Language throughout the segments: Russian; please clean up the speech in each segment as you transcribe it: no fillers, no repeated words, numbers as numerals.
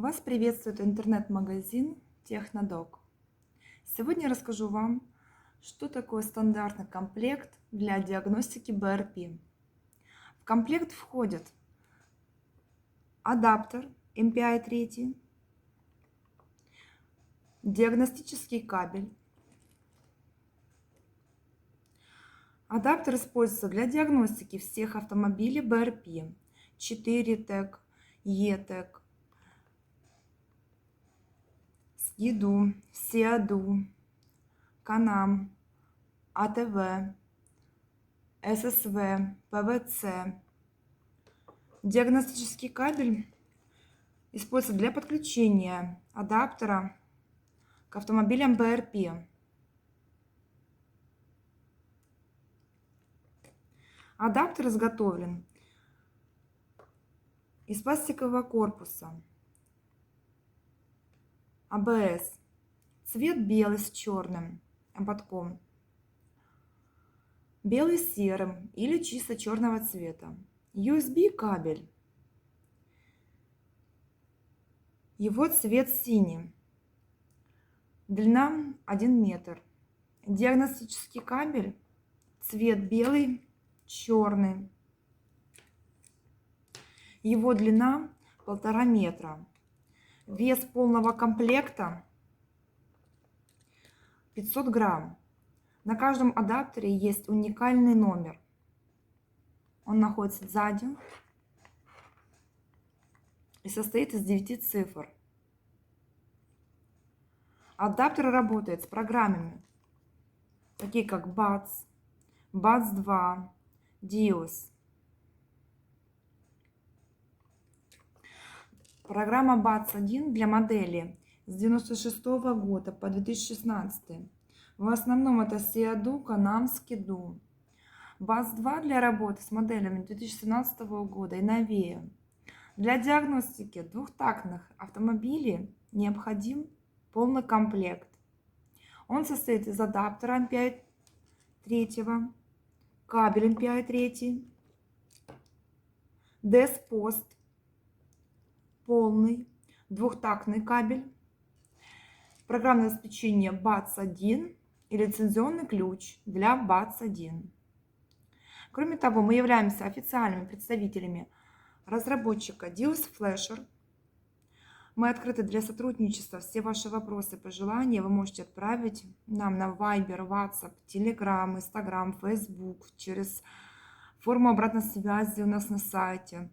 Вас приветствует интернет-магазин Технодок. Сегодня я расскажу вам, что такое стандартный комплект для диагностики БРП. В комплект входит адаптер MPI 3, диагностический кабель. Адаптер используется для диагностики всех автомобилей БРП 4 ТЭК, ЕТЭК, СКИДУ, СИАДУ, КАНАМ, АТВ, ССВ, ПВЦ. Диагностический кабель используется для подключения адаптера к автомобилям БРП. Адаптер изготовлен из пластикового корпуса АБС. Цвет белый с черным ободком, белый с серым или чисто черного цвета. USB кабель. Его цвет синий. Длина 1 метр. Диагностический кабель. Цвет белый, черный. Его длина 1,5 метра. Вес полного комплекта 500 грамм. На каждом адаптере есть уникальный номер. Он находится сзади и состоит из 9 цифр. Адаптер работает с программами, такие как BATS, BATS 2, DIOS. Программа BATS 1 для модели с 1996 года по 2016. В основном это SIADU, KANAM, SKIDU. BATS 2 для работы с моделями 2017 года и новее. Для диагностики двухтактных автомобилей необходим полный комплект. Он состоит из адаптера MPI 3, кабель MPI 3, DS-пост, полный двухтактный кабель, программное обеспечение BATS 1 и лицензионный ключ для BATS 1. Кроме того, мы являемся официальными представителями разработчика DIOS Flasher. Мы открыты для сотрудничества. Все ваши вопросы, пожелания вы можете отправить нам на Viber, WhatsApp, Telegram, Instagram, Facebook, через форму обратной связи у нас на сайте.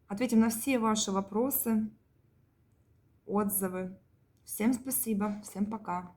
Ответим на все ваши вопросы, отзывы. Всем спасибо, всем пока.